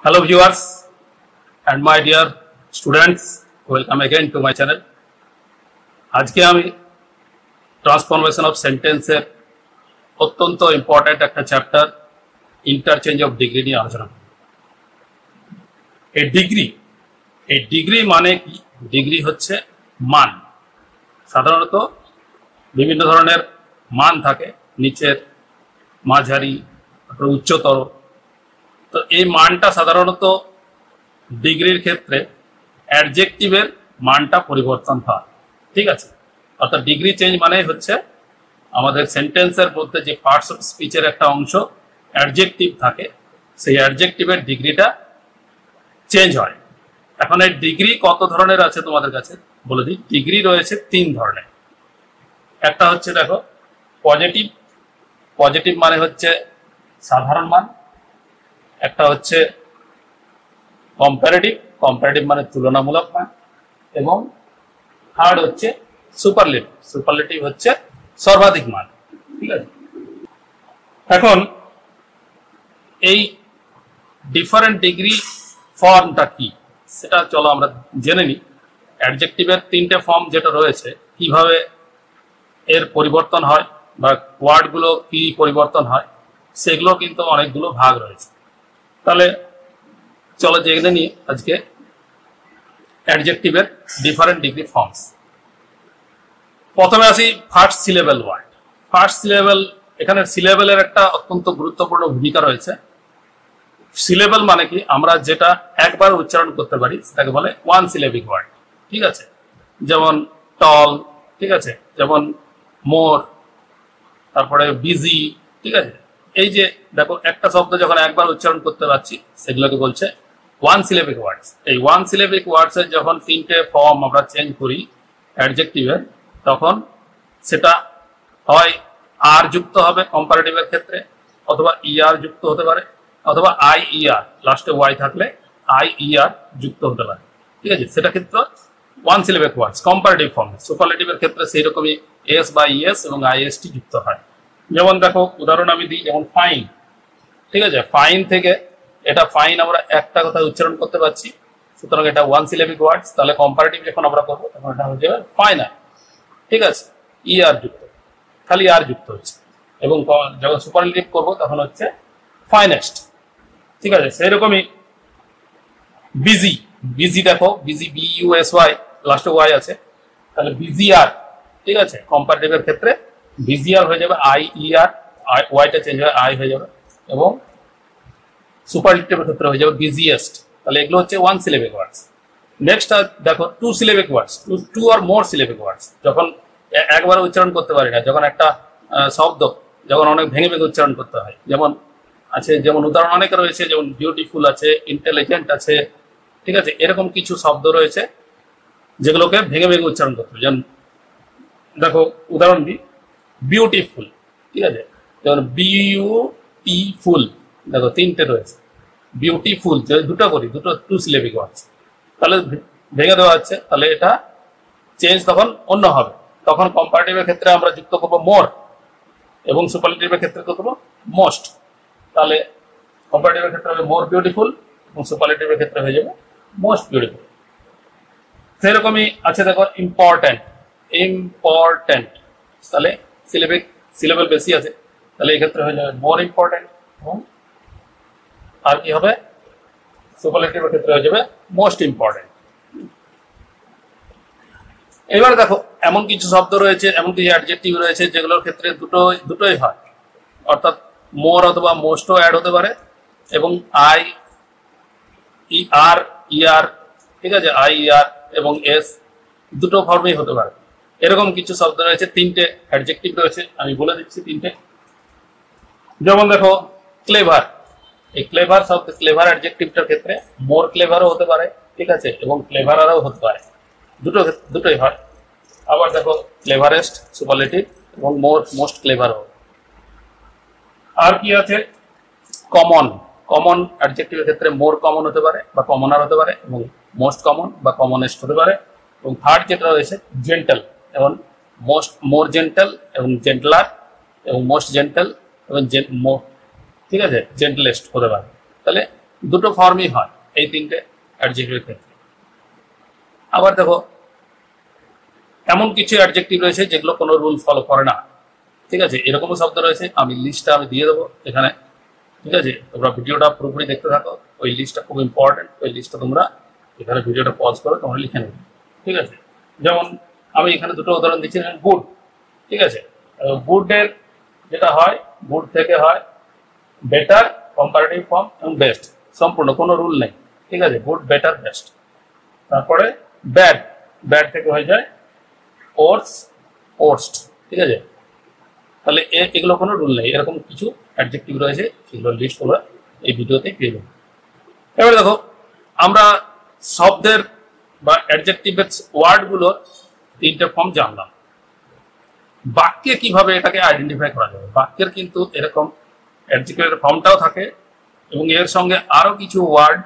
Hello viewers and my dear students, welcome again to my channel. আজকে আমি transformation of সেন্টেন্সের অত্যন্ত important একটা চ্যাপ্টার ইন্টারচেঞ্জ অফ ডিগ্রি নিয়ে আলোচনা করব। এই ডিগ্রি মানে কি? ডিগ্রি হচ্ছে মান। সাধারণত বিভিন্ন ধরনের মান থাকে, নিচের, মাঝারি, উচ্চতর। তো এই মানটা সাধারণত ডিগ্রির ক্ষেত্রে অ্যাডজেক্টিভের মানটা পরিবর্তন হয়, ঠিক আছে? অর্থাৎ ডিগ্রি চেঞ্জ মানে হচ্ছে আমাদের সেন্টেন্সের মধ্যে যে পার্টস অফ স্পিচের একটা অংশ অ্যাডজেক্টিভ থাকে, সেই অ্যাডজেক্টিভের ডিগ্রিটা চেঞ্জ হয়। এখন এই ডিগ্রি কত ধরনের আছে তোমাদের কাছে বলে দিই। ডিগ্রি রয়েছে তিন ধরনের। একটা হচ্ছে দেখো পজিটিভ, পজিটিভ মানে হচ্ছে সাধারণ মান। একটা হচ্ছে কম্পারেটিভ, কম্পারেটিভ মানে তুলনামূলক মান। এবং থার্ড হচ্ছে সুপারলেটিভ, সুপারলেটিভ হচ্ছে সর্বাধিক মান, ঠিক আছে? এখন এই ডিফারেন্ট ডিগ্রি ফর্মটা কি সেটা চলো আমরা জেনে নিই। অ্যাডজেক্টিভের তিনটে ফর্ম যেটা রয়েছে, কিভাবে এর পরিবর্তন হয় বা ওয়ার্ডগুলো কি পরিবর্তন হয়, সেগুলো কিন্তু অনেকগুলো ভাগ রয়েছে। তাহলে চলো জেনে নিই আজকে অ্যাডজেক্টিভের ডিফারেন্ট ডিগ্রি ফর্মস। প্রথমে আসি first syllable word. First syllable, এখানে সিলেবেলের একটা অত্যন্ত গুরুত্বপূর্ণ ভূমিকা রয়েছে। সিলেবেল মানে কি? আমরা যেটা একবার উচ্চারণ করতে পারি সেটাকে বলে ওয়ান সিলেবিক ওয়ার্ড, ঠিক আছে? যেমন টল, ঠিক আছে? যেমন মোর, তারপরে বিজি, ঠিক আছে? এই যে দেখো একটা শব্দ যখন একবার উচ্চারণ করতে পারছি সেগুলোকে বলছে ওয়ান সিলেবিক ওয়ার্ডস। এই ওয়ান সিলেবিক ওয়ার্ডস এর যখন তিনটে ফর্ম আমরা চেঞ্জ করি অ্যাডজেক্টিভের, তখন সেটা হয় আর যুক্ত হবে কম্পারেটিভের ক্ষেত্রে, অথবা ইআর যুক্ত হতে পারে, অথবা আইইআর, লাস্টে ওয়াই থাকলে আইইআর যুক্ত হতে পারে, ঠিক আছে? সেটা ক্ষেত্রে ওয়ান সিলেবিক ওয়ার্ডস কম্পারেটিভ ফর্ম। সুপারলেটিভের ক্ষেত্রে সেই রকমই এস বা ইএস এবং আইএসটি যুক্ত হয়। যেমন দেখো উদাহরণ আমি দিই, যেমন ফাইন, ঠিক আছে? ফাইন থেকে এটা ফাইন আমরা একটা কথা উচ্চারণ করতে পারছি, সুতরাং এটা ওয়ান সিলেবিক ওয়ার্ডস। তাহলে কম্পারেটিভ যখন আমরা করবো তখন এটা হয়ে যাবে ফাইনাল, ঠিক আছে? ইআর যুক্ত, খালি আর যুক্ত হচ্ছে। এবং যখন সুপারলেটিভ করবো তখন হচ্ছে ফাইনেস্ট, ঠিক আছে? সেই রকমই বিজি, বিজি দেখো বিজি বিইউএসওয়াই, লাস্টে ওয়াই আছে, তাহলে বিজিআর, ঠিক আছে? কম্পারেটিভের ক্ষেত্রে বিজিআর হয়ে যাবে আইইআর, ওয়াইটা চেঞ্জ হয়ে আই হয়ে যাবে। এবং সুপারলেটিভের ক্ষেত্রে হয়ে যাবে বিজিয়েস্ট। তাহলে এগুলো হচ্ছে ওয়ান সিলেবিক ওয়ার্ডস। নেক্সট দেখো টু সিলেবিক ওয়ার্ডস, টু আর মোর সিলেবিক ওয়ার্ডস। যখন একবার উচ্চারণ করতে পারি না, যখন একটা শব্দ যখন অনেক ভেঙে ভেঙে উচ্চারণ করতে হয়, যেমন আছে, যেমন উদাহরণ অনেক রয়েছে, যেমন বিউটিফুল আছে, ইন্টেলিজেন্ট আছে, ঠিক আছে? এরকম কিছু শব্দ রয়েছে যেগুলোকে ভেঙে ভেঙে উচ্চারণ করতে হবে। যেমন দেখো উদাহরণ দিই, বিউটিফুল, ঠিক আছে? যেমন বিউটিফুল, দেখো তিনটে রয়েছে। বিউটিফুল দুটো করি, দুটো টু সিলেবিক ওয়ার্ডস, তাহলে ভেঙে দেওয়া হচ্ছে, তাহলে এটা চেঞ্জ তখন অন্য হবে। তখন কম্পারেটিভের ক্ষেত্রে আমরা যুক্ত করবো মোর, এবং সুপারলেটিভের ক্ষেত্রে করবো মোস্ট। তাহলে কম্পারেটিভের ক্ষেত্রে হবে মোর বিউটিফুল এবং সুপারলেটিভের ক্ষেত্রে হয়ে যাবে মোস্ট বিউটিফুল। সেরকমই আছে দেখো ইম্পর্ট্যান্ট, ইম্পর্ট্যান্ট, তাহলে সিলেবেল বেশি আছে, তাহলে এই ক্ষেত্রে হয়ে যাবে মোর ইম্পর্ট্যান্ট। এবং আর কি হবে? সুপারলেটিভের ক্ষেত্রে হয়ে যাবে মোস্ট ইম্পর্ট্যান্ট। এবার দেখো এমন কিছু শব্দ রয়েছে, এমন কিছু অ্যাডজেক্টিভ রয়েছে যেগুলোর ক্ষেত্রে দুটোই হয়, অর্থাৎ মোর অথবা মোস্টও অ্যাড হতে পারে, এবং আই আর ইআর, ঠিক আছে? আইইআর এবং এস দুটো ফর্মেই হতে পারে। এরকম কিছু শব্দ রয়েছে, তিনটে অ্যাডজেক্টিভ রয়েছে, আমি বলে দিচ্ছি তিনটে। যেমন দেখো ক্লেভার, এই ক্লেভার শব্দ, ক্লেভার অ্যাডজেক্টিভটার ক্ষেত্রে মোর ক্লেভারও হতে পারে, ঠিক আছে? এবং ক্লেভারারও হতে পারে, দুটোই হয়। আবার দেখো ক্লেভারেস্ট সুপারলেটিভ এবং মোস্ট ক্লেভারও। আর কি আছে? কমন, কমন অ্যাডজেক্টিভের ক্ষেত্রে মোর কমন হতে পারে বা কমনার হতে পারে, এবং মোস্ট কমন বা কমনেস্ট হতে পারে। এবং থার্ড যেটা রয়েছে জেন্টাল, এবং মোর জেন্টাল এবং জেন্টলার, এবং মোস্ট জেন্টাল এবং ঠিক আছে জেন্টলেস্ট হতে পারে। তাহলে দুটো ফর্মই হয় এই তিনটে অ্যাডজেক্টিভের ক্ষেত্রে। আবার দেখো এমন কিছু অ্যাডজেক্টিভ রয়েছে যেগুলো কোনো রুল ফলো করে না, ঠিক আছে, এরকমও শব্দ রয়েছে। লিস্টটা আমি দিয়ে দেবো এখানে, ঠিক আছে, তোমরা ভিডিওটা পুরোপুরি দেখতে থাকো। ওই লিস্টটা খুব ইম্পর্টেন্ট, ওই লিস্টটা তোমরা এখানে ভিডিওটা পজ করে তোমরা লিখে নেবে, ঠিক আছে। যেমন আমি এখানে দুটো উদাহরণ দিচ্ছি, গুড, ঠিক আছে। গুডের যেটা হয়, গুড থেকে হয় বেটার, কম্পারেটিভ ফর্ম এবং বেস্ট, সম্পূর্ণ কোনো রুল নেই, ঠিক আছে, গুড, বেটার, বেস্ট। তারপরে ব্যাড, ব্যাড থেকে হয়ে যায় ওর্স, ওর্স্ট, ঠিক আছে। তাহলে এগুলো কোনো রুল নেই, এরকম কিছু অ্যাডজেক্টিভ রয়েছে, সেগুলোর লিস্ট তোমরা এই ভিডিওতে পেয়ে যাবে। এবার দেখো আমরা শব্দের বা অ্যাডজেক্টিভের ওয়ার্ডগুলোর তিনটে ফর্ম জানলাম। বাক্যে কিভাবে এটাকে আইডেন্টিফাই করা যাবে? বাক্যের কিন্তু এরকম অ্যাডজেক্টিভের ফর্মটাও থাকে এবং এর সঙ্গে আরো কিছু ওয়ার্ড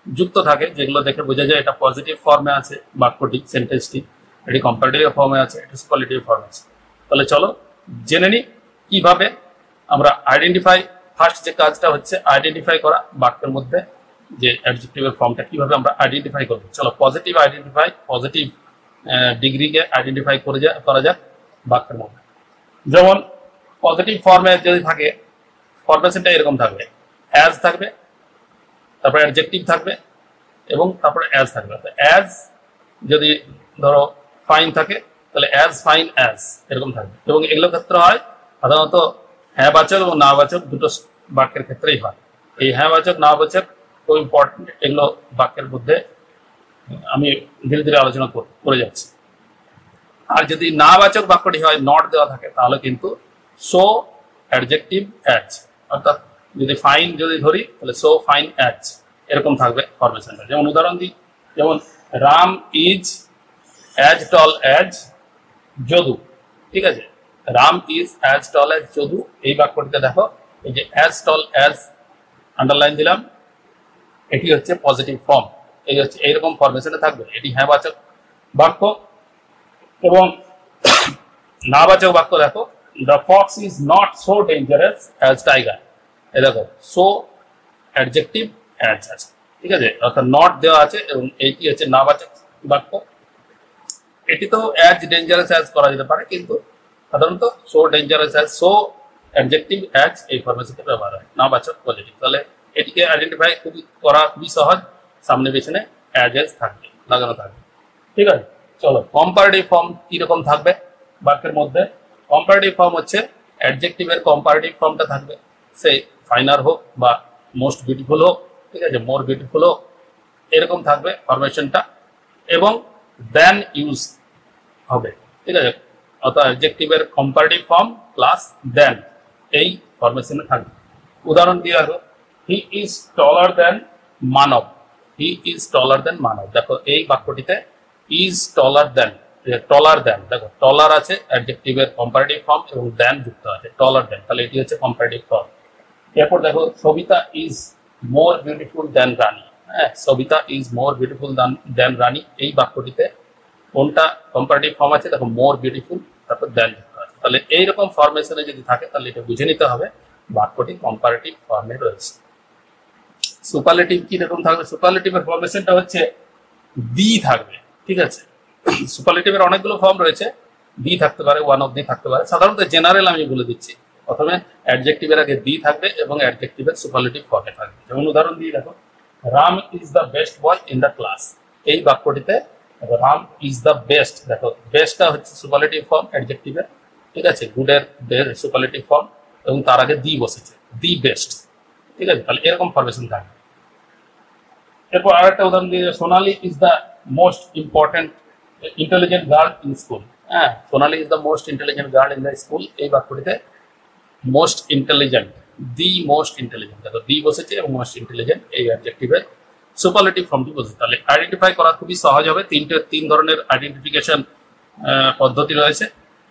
যুক্ত থাকে যেগুলো দেখে বোঝা যায় এটা পজিটিভ ফর্মে আছে বাক্যটি, সেন্টেন্সটি, এটি কম্পারেটিভ ফর্মে আছে, এটি সুপারলেটিভ ফর্মে আছে। তাহলে চলো জেনে নিই কিভাবে আমরা আইডেন্টিফাই, ফার্স্ট যে কাজটা হচ্ছে আইডেন্টিফাই করা বাক্যের মধ্যে যে অ্যাডজেক্টিভের ফর্মটা কিভাবে আমরা আইডেন্টিফাই করব। চলো পজিটিভ আইডেন্টিফাই, পজিটিভ ডিগ্রিকে আইডেন্টিফাই করা যাক বাক্যের মধ্যে। যেমন পজিটিভ ফর্মে যদি থাকে, ফরমেশনটা এরকম থাকবে, অ্যাজ থাকবে, তারপরে অ্যাডজেক্টিভ থাকবে এবং তারপরে অ্যাজ থাকবে। অ্যাজ যদি ধরো ফাইন থাকে তাহলে অ্যাজ ফাইন অ্যাজ এরকম থাকবে। এবং এগুলোর ক্ষেত্রে হয় সাধারণত হ্যাঁ বাচক এবং না বাচক দুটো বাক্যের ক্ষেত্রেই হয়। এই হ্যাঁ বাচক না বাচক খুব ইম্পর্টেন্ট, এগুলো বাক্যের মধ্যে আমি ধীরে ধীরে আলোচনা করে যাচ্ছি। আর যদি না বাচক বাক্যটি হয়, নট দেওয়া থাকে, তাহলে কিন্তু সো অ্যাডজেক্টিভ অ্যাজ, অর্থাৎ যদি ফাইন যদি ধরি তাহলে সো ফাইন অ্যাজ এরকম থাকবে ফরমেশনটা। যেমন উদাহরণ দিই, যেমন Ram is as tall as Jadu, ঠিক আছে, Ram is as tall as Jadu. এই বাক্যটিতে দেখো এই যে অ্যাজ টল অ্যাজ আন্ডারলাইন দিলাম, এটি হচ্ছে পজিটিভ ফর্ম, এই হচ্ছে এইরকম ফরমেশনে থাকবে। এটি হ্যাঁ বাচক বাক্য। এবং না বাচক বাক্য দেখো, the Fox is not so dangerous as tiger, এই দেখো সো অ্যাডজেক্টিভ অ্যাজ আছে, ঠিক আছে, অর্থাৎ নট দেওয়া আছে এবং এইটি হচ্ছে না বাচক বাক্য। এটি তো অ্যাজ ডেঞ্জারাস অ্যাজ করা যেতে পারে, কিন্তু সাধারণত so dangerous as, so adjective as এই ফরমেশনে ব্যবহার হয়, না বাচক পজিটিভ। তাহলে এটিকে আইডেন্টিফাই করা খুবই সহজ, সামনে পেছনে অ্যাজ এজ থাকবে, লাগানো থাকবে, ঠিক আছে। চলো কম্পারেটিভ ফর্ম কিরকম থাকবে বাক্যের মধ্যে। কম্পারেটিভ ফর্ম হচ্ছে অ্যাডজেক্টিভের কম্পারেটিভ ফর্মটা থাকবে, সে ফাইনার হোক বা মোস্ট বিউটিফুল হোক, ঠিক আছে, মোর বিউটিফুল হোক, এরকম থাকবে ফরমেশনটা। এবং দেন ইউজ হবে, ঠিক আছে, অর্থাৎ অ্যাডজেক্টিভের কম্পারেটিভ ফর্ম প্লাস দেন এই ফরমেশনে থাকবে। উদাহরণ দিয়ে রাখো, he is taller then Manab, he is taller দেন মানব। দেখো এই বাক্যটিতে ইজ টলার দেন, দেখো টলার আছে অ্যাডজেক্টিভের কম্পারেটিভ ফর্ম এবং দেন যুক্ত আছে, টলার দেন, তাহলে এটি হচ্ছে কম্পারেটিভ ফর্ম। এরপর দেখো Sabita is more beautiful than Rani, হ্যাঁ, Sabita is more beautiful than Rani. এই বাক্যটিতে কোনটা কম্পারেটিভ ফর্ম আছে? দেখো মোর বিউটিফুল, তারপর দেন যুক্ত আছে। তাহলে এইরকম ফরমেশনে যদি থাকে তাহলে এটা বুঝে নিতে হবে বাক্যটি কম্পারেটিভ ফর্মে রয়েছে। সুপারলেটিভ কি রকম থাকবে? সুপারলেটিভের ফরমেশনটা হচ্ছে দি থাকবে, ঠিক আছে। সুপারলেটিভের অনেকগুলো ফর্ম রয়েছে, দি থাকতে পারে, ওয়ান অফ দি থাকতে পারে। সাধারণত জেনারেল আমি বলে দিচ্ছি, প্রথমে অ্যাডজেক্টিভের আগে দি থাকবে এবং অ্যাডজেক্টিভের সুপারলেটিভ ফর্মে থাকবে। যেমন উদাহরণ দিয়ে দেখো, Ram is the best boy in the class. এই বাক্যটিতে রাম ইজ দ্য বেস্ট, দেখো বেস্টটা হচ্ছে সুপারলেটিভ ফর্ম অ্যাডজেক্টিভের, ঠিক আছে, গুডের সুপারলেটিভ ফর্ম এবং তার আগে দি বসেছে, দি বেস্ট, ঠিক আছে। তাহলে এরকম ফরমেশন থাকবে। এরপর আরেকটা উদাহরণ দিয়ে, Sonali is the most important intelligent girl in school, হ্যাঁ, Sonali is the most intelligent girl in the school. এই বাক্যটিতে most intelligent, the most intelligent, দেখো দি বসেছে এবং মোস্ট ইন্টেলিজেন্ট এই অ্যাডজেক্টিভের সুপারলেটিভ ফর্মটি বসেছে। তাহলে আইডেন্টিফাই করা খুবই সহজ হবে। তিন ধরনের আইডেন্টিফিকেশন পদ্ধতি রয়েছে।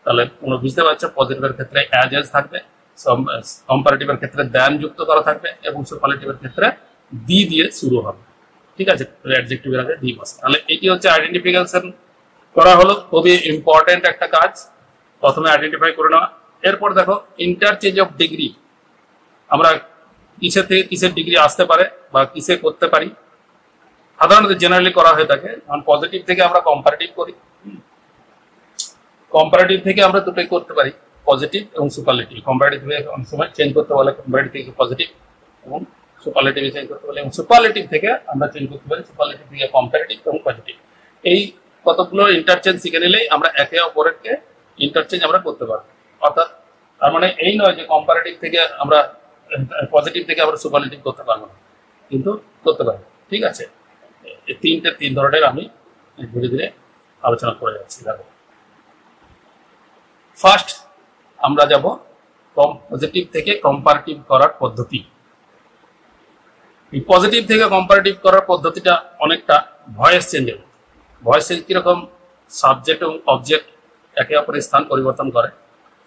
তাহলে তোমরা বুঝতে পারছো, পজিটিভের ক্ষেত্রে অ্যাজ এজ থাকবে, কম্পারেটিভের ক্ষেত্রে দেন যুক্ত করা থাকবে এবং সুপারলেটিভের ক্ষেত্রে দি দিয়ে শুরু হবে, ঠিক আছে, অ্যাডজেক্টিভের আগে দি বসে। তাহলে এটি হচ্ছে আইডেন্টিফিকেশন করা হলো, খুবই ইম্পর্টেন্ট একটা কাজ, প্রথমে আইডেন্টিফাই করে নেওয়া। এরপর দেখো ইন্টারচেঞ্জ অফ ডিগ্রি, আমরা কিসের থেকে কিসের ডিগ্রি আসতে পারে বা কিসে করতে পারি, সাধারণত জেনারেলি করা হয়ে থাকে। কারণ পজিটিভ থেকে আমরা কম্পারেটিভ করি, কম্পারেটিভ থেকে আমরা দুটোই করতে পারি, পজিটিভ এবং সুপারলেটিভ। কম্পারেটিভ থেকে অনেক সময় চেঞ্জ করতে বলে কম্পারেটিভ থেকে পজিটিভ, এবং সুপারলেটিভ চেঞ্জ করতে বলে, এবং সুপারলেটিভ থেকে আমরা চেঞ্জ করতে পারি সুপারলেটিভ থেকে কম্পারেটিভ এবং পজিটিভ। এই কতগুলো ইন্টারচেঞ্জ শিখে নিলেই আমরা একে অপরকে ইন্টারচেঞ্জ আমরা করতে পারবো। অর্থাৎ তার মানে এই নয় যে কম্পারেটিভ থেকে আমরা পজিটিভ থেকে আমরা সুপারলেটিভ করতে পারবো না, কিন্তু করতে পারবো। ঠিক আছে, এই তিন ধরনের আমি ধীরে ধীরে আলোচনা করে যাচ্ছি। দেখো, ফার্স্ট আমরা যাব পজিটিভ থেকে কম্পারেটিভ করার পদ্ধতি। এই পজিটিভ থেকে কম্পারেটিভ করার পদ্ধতিটা অনেকটা ভয়েস চেঞ্জের। ভয়েস চেঞ্জ কিরকম, সাবজেক্ট এবং অবজেক্ট একে অপরের স্থান পরিবর্তন করে,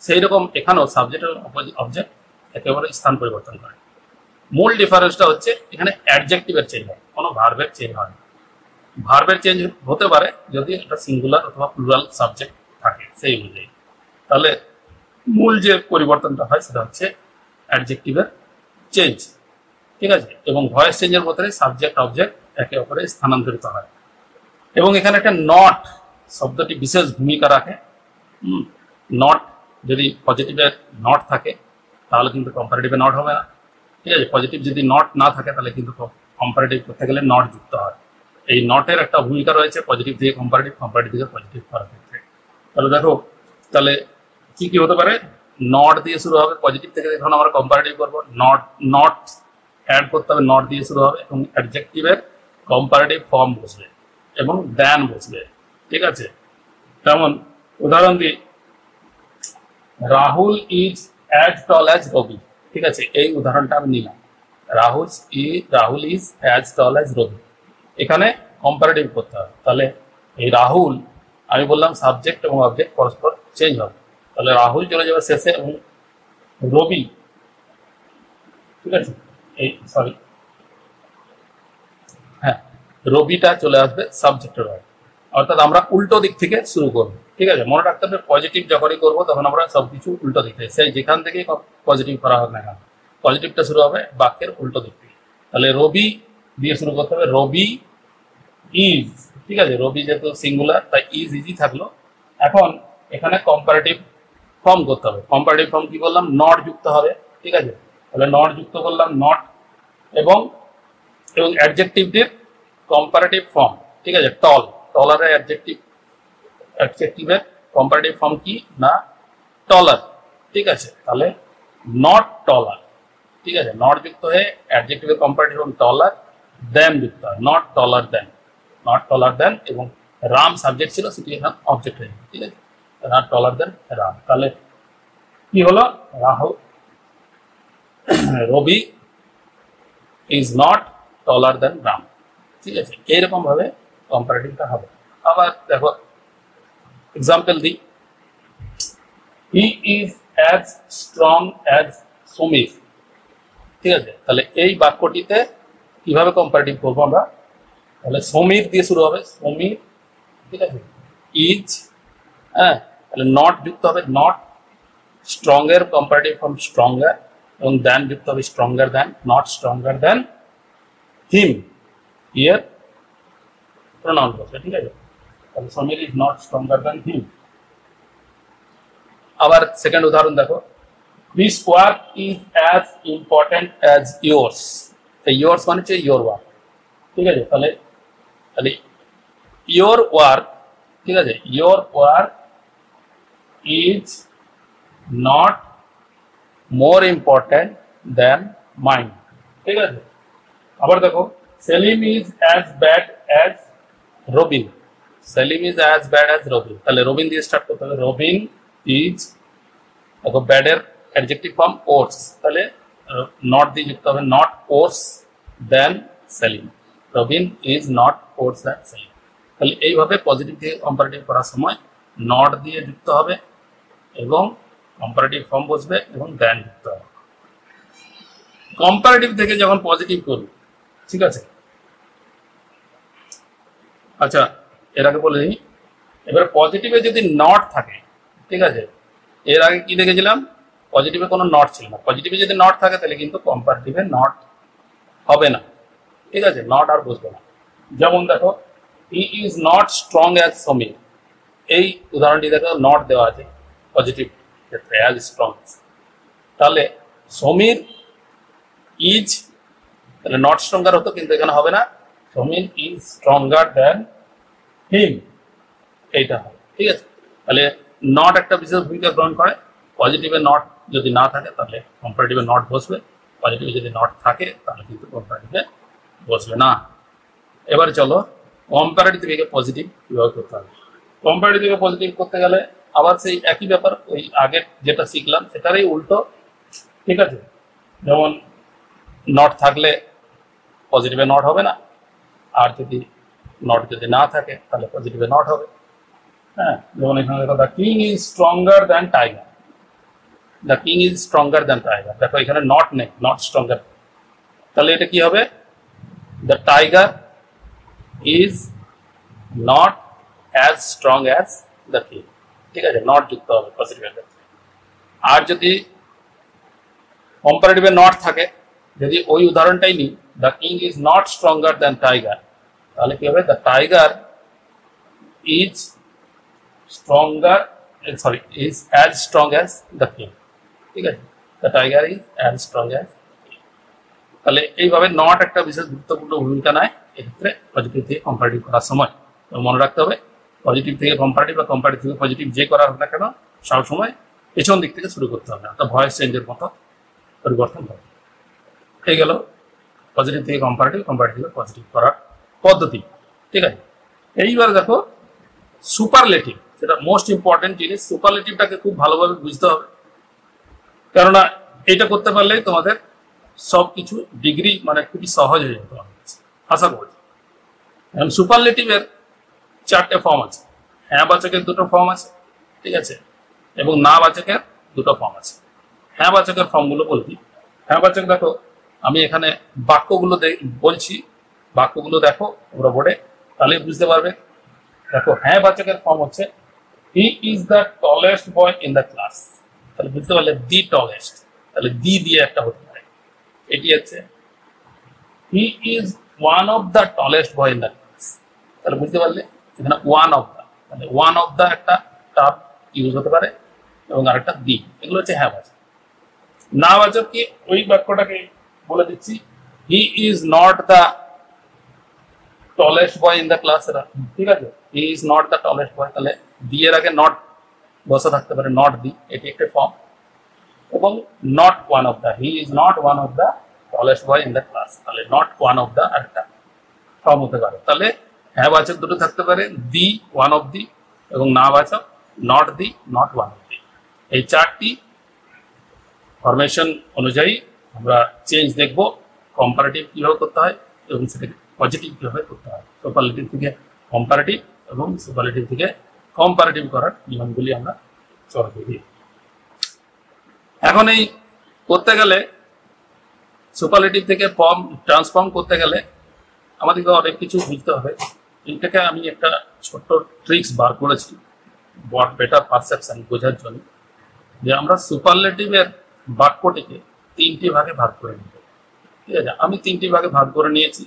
সেই রকম এখানেও সাবজেক্ট এবং অবজেক্ট একে অপরের স্থান পরিবর্তন করে। মূল ডিফারেন্সটা হচ্ছে এখানে অ্যাডজেক্টিভের চেঞ্জ হয়, কোনো ভার্বের চেঞ্জ হয় না। ভার্বের চেঞ্জ হতে পারে যদি এটা সিঙ্গুলার অথবা প্লুরাল সাবজেক্ট থাকে সেই অনুযায়ী। তাহলে মূল যে পরিবর্তনটা হয় সেটা হচ্ছে অ্যাডজেক্টিভের চেঞ্জ। ঠিক আছে, এবং ভয়েস চেঞ্জের মধ্যে সাবজেক্ট অবজেক্ট একে অপরে স্থানান্তরিত হয়। এবং এখানে একটা নট শব্দটি বিশেষ ভূমিকা রাখে। নট যদি পজিটিভের নট থাকে তাহলে কিন্তু কম্পারেটিভে নট হবে না। ঠিক আছে, পজিটিভ যদি নট না থাকে তাহলে কিন্তু কম্পারেটিভ করতে গেলে নট যুক্ত হয়। এই নটের একটা ভূমিকা রয়েছে পজিটিভ থেকে কম্পারেটিভ, কম্পারেটিভ থেকে পজিটিভ করার ক্ষেত্রে। তাহলে দেখো, তাহলে কি কি হতে পারে, নট দিয়ে শুরু হবে পজিটিভ থেকে, যখন আমরা কম্পারেটিভ করবো নট অ্যাড করতে হবে, নট দিয়ে শুরু হবে, এবং অ্যাডজেক্টিভের কম্পারেটিভ ফর্ম বসবে এবং দেন বসবে। ঠিক আছে, যেমন উদাহরণ দিই, Rahul is as tall as Rabi. ঠিক আছে, এই উদাহরণটা আমি নিলাম, Rahul is as tall as Rabi. এখানে কম্পারেটিভ করতে হবে। তাহলে এই রাহুল, আমি বললাম সাবজেক্ট এবং অবজেক্ট পরস্পর চেঞ্জ হবে, তাহলে রাহুল চলে যাবে শেষে এবং রবি, ঠিক আছে, রবিটা চলে আসবে সাবজেক্টের হয়। অর্থাৎ আমরা উল্টো দিক থেকে শুরু করবো। ঠিক আছে, মনে রাখতে হবে পজিটিভ যখনই করবো তখন আমরা সবকিছু উল্টো দিক থেকে, সেই যেখান থেকে পজিটিভ করা হোক না কেন, পজিটিভটা শুরু হবে বাক্যের উল্টো দিক থেকে। তাহলে রবি দিয়ে শুরু করতে হবে, রবি ইজ। ঠিক আছে, রবি যেহেতু সিঙ্গুলার তাই ইজি থাকলো। এখন এখানে কম্পারেটিভ ফর্ম করতে হবে। কম্পারেটিভ ফর্ম কি বললাম, নট যুক্ত হবে। ঠিক আছে, তাহলে নট যুক্ত করলাম, নট এবং অ্যাডজেক্টিভটির কম্পারেটিভ ফর্ম। ঠিক আছে, টলারের অ্যাডজেক্টিভের কম্পারেটিভ ফর্ম কি না, টলার। ঠিক আছে, তাহলে নট টলার। ঠিক আছে, নট যুক্ত হয়ে অ্যাডজেক্টিভের কম্পারেটিভ ফর্ম টলার, দেন যুক্ত হয়, not taller then, not taller দেন, এবং রাম সাবজেক্ট ছিল সেটি এখন অবজেক্ট হয়ে যাবে। ঠিক আছে, নট টলার দেন রাম। তাহলে কি হলো, রবি ইজ নট টলার দেন রাম। ঠিক আছে, এইরকম ভাবে কম্পারেটিভটা হবে। আবার দেখো এক্সাম্পল দিই, he is as strong as Samir. ঠিক আছে, তাহলে এই বাক্যটিতে কিভাবে কম্পারেটিভ করবো আমরা, তাহলে সমীর দিয়ে শুরু হবে, সমীর। ঠিক আছে, ইজ, তাহলে নট যুক্ত হবে, নট, স্ট্রং এর কম্পারেটিভ ফর্ম স্ট্রঙ্গার, এবং দেন যুক্ত হবে stronger than, not stronger than him, here pronoun বসবে। ঠিক আছে, তাহলে Samir is not stronger than him. আবার সেকেন্ড উদাহরণ দেখো, this work is as important as yours. Yours মানে হচ্ছে ইয়োর ওয়ার্ক। ঠিক আছে, তাহলে ইয়োর ওয়ার্ক, ঠিক আছে, your work is not more important than mine. ঠিক আছে, আবার দেখো, Salim is as bad as Robin. Salim is as bad as Robin, তাহলে রবিন দিয়ে স্টার্ট করতে হবে, রবিন ইজ, দেখো ব্যাডের অ্যাডজেক্টিভ ফর্ম ওর্স, তাহলে নট দিয়ে যুক্ত হবে, not worse than Selim, Robin is not worse than Selim. তাহলে এইভাবে পজিটিভ থেকে কম্পারেটিভ করার সময় নট দিয়ে যুক্ত হবে এবং কম্পারেটিভ ফর্ম বসবে এবং দেন যুক্ত হবে। কম্পারেটিভ থেকে যখন পজিটিভ করব, ঠিক আছে, আচ্ছা এর আগে বলে নিই, এবার পজিটিভে যদি নট থাকে, ঠিক আছে, এর আগে কি দেখেছিলাম, পজিটিভে কোনো নট ছিল না, পজিটিভে যদি নট থাকে তাহলে কিন্তু কম্পারেটিভে নট হবে না, ঠিক আছে, নট আর বসবে না। যেমন দেখো হি is not strong as Samir, এই উদাহরণটি দেখো নট দেওয়া আছে পজিটিভ ক্ষেত্রে অ্যাজ স্ট্রং, তাহলে সমীর ইজ, তাহলে নট স্ট্রঙ্গার হতো কিন্তু এখানে হবে না, সমীর ইজ স্ট্রঙ্গার দ্যান হিম, এইটা হবে, ঠিক আছে। তাহলে নট একটা বিশেষ ভূমিকা গ্রহণ করে, পজিটিভে নট যদি না থাকে তাহলে কম্পারেটিভে নট বসবে, পজিটিভে যদি নট থাকে তাহলে কিন্তু কম্পারেটিভে বসবে না। এবার চলো কম্পারেটিভ থেকে পজিটিভ কিভাবে করতে হবে। কম্পারেটিভ থেকে পজিটিভ করতে গেলে আবার সেই একই ব্যাপার, ওই আগের যেটা শিখলাম সেটারই উল্টো, ঠিক আছে। যেমন নট থাকলে পজিটিভে নট হবে না, আর যদি নট যদি না থাকে তাহলে পজিটিভে নট হবে। হ্যাঁ, যেমন এখানে দেখো the king is stronger than tiger, the king is stronger than tiger, দেখো এখানে নট নেই, নট স্ট্রঙ্গার, তাহলে এটা কি হবে, the tiger is not as strong as the king, ঠিক আছে, নট যুক্ত হবে পজিটিভের ক্ষেত্রে। আর যদি কম্পারেটিভে নট থাকে, যদি ওই উদাহরণটাই নিই, the king is not stronger than tiger, তাহলে কি হবে, the tiger is stronger, sorry, is as strong as the king, ঠিক আছে, the tiger is as strong as. তাহলে এইভাবে নট একটা বিশেষ গুরুত্বপূর্ণ ভূমিকা নেয় এক্ষেত্রে পজিটিভ থেকে কম্পারেটিভ করার সময়। তো মনে রাখতে হবে পজিটিভ থেকে কম্পারেটিভ বা কম্পারেটিভ থেকে পজিটিভ যে করা হোক না কেন সবসময় পেছন দিক থেকে শুরু করতে হবে, একটা ভয়েস চেঞ্জের মতো পরিবর্তন হবে। হয়ে গেল পজিটিভ থেকে কম্পারেটিভ, কম্পারেটিভ থেকে পজিটিভ করার পদ্ধতি, ঠিক আছে। এইবার দেখো সুপারলেটিভ, সেটা মোস্ট ইম্পর্টেন্ট জিনিস, সুপারলেটিভটাকে খুব ভালোভাবে বুঝতে হবে, কেননা এটা করতে পারলেই তোমাদের সবকিছু ডিগ্রি মানে খুবই সহজ হয়ে যেত আশা করি। সুপারলেটিভের 4টে ফর্ম আছে, হ্যাঁ বাচকের 2টো ফর্ম আছে, ঠিক আছে, এবং না বাচকের 2টো ফর্ম আছে। হ্যাঁ বাচকের ফর্মগুলো বলছি। হ্যাঁ বাচক দেখো আমি এখানে বাক্যগুলো বলছি, বাক্যগুলো দেখো তোমরা বোর্ডে, তাহলে বুঝতে পারবে। দেখো হ্যাঁ বাচকের ফর্ম হচ্ছে he is the tallest boy in the class, তাহলে বুঝতে পারলে দি টলেস্ট, তাহলে দি দিয়ে একটা হতে পারে। এটি হচ্ছে হি is one of the tallest boy in the class, তাহলে বুঝতে পারলে এখানে ওয়ান অফ দ্য, তাহলে ওয়ান অফ দ্য একটা টার্ম ইউজ হতে পারে এবং আরেকটা দি, এগুলো হচ্ছে হ্যাঁ বাচক। না বাচক কি, ওই বাক্যটাকে বলে দিচ্ছি, he is not the tallest boy in the class, ঠিক আছে, he is not the tallest boy, তাহলে দি এর আগে নট বসা থাকতে পারে, নট দি, এটি একটা ফর্ম। এবং not one of the, he is not one of the tallest boy in the class, তাহলে নট ওয়ান অফ দ্য আরেকটা ফর্ম হতে পারে। তাহলে হ্যাঁ বাচক 2টো থাকতে পারে, দি, ওয়ান অফ দি, এবং না বাচক not the, not one of the. এই 4টি ফরমেশন অনুযায়ী আমরা চেঞ্জ দেখব, কম্পারেটিভ কিভাবে করতে হয় এবং সেটাকে পজিটিভ কিভাবে করতে হয়। সুপারলেটিভ থেকে কম্পারেটিভ এবং সুপারলেটিভ থেকে কম্পারেটিভ করার নিয়মগুলি আমরা চর্চা করি। এখন এই করতে গেলে সুপারলেটিভ থেকে ফর্ম ট্রান্সফর্ম করতে গেলে আমাদেরকে অনেক কিছু বুঝতে হবে। এইটাকে আমি একটা ছোট্ট ট্রিক্স বার করেছি বেটার পারসেপশন বোঝার জন্য, যে আমরা সুপারলেটিভের বাক্যটিকে 3টি ভাগে ভাগ করে নিব, ঠিক আছে। আমি 3টি ভাগে ভাগ করে নিয়েছি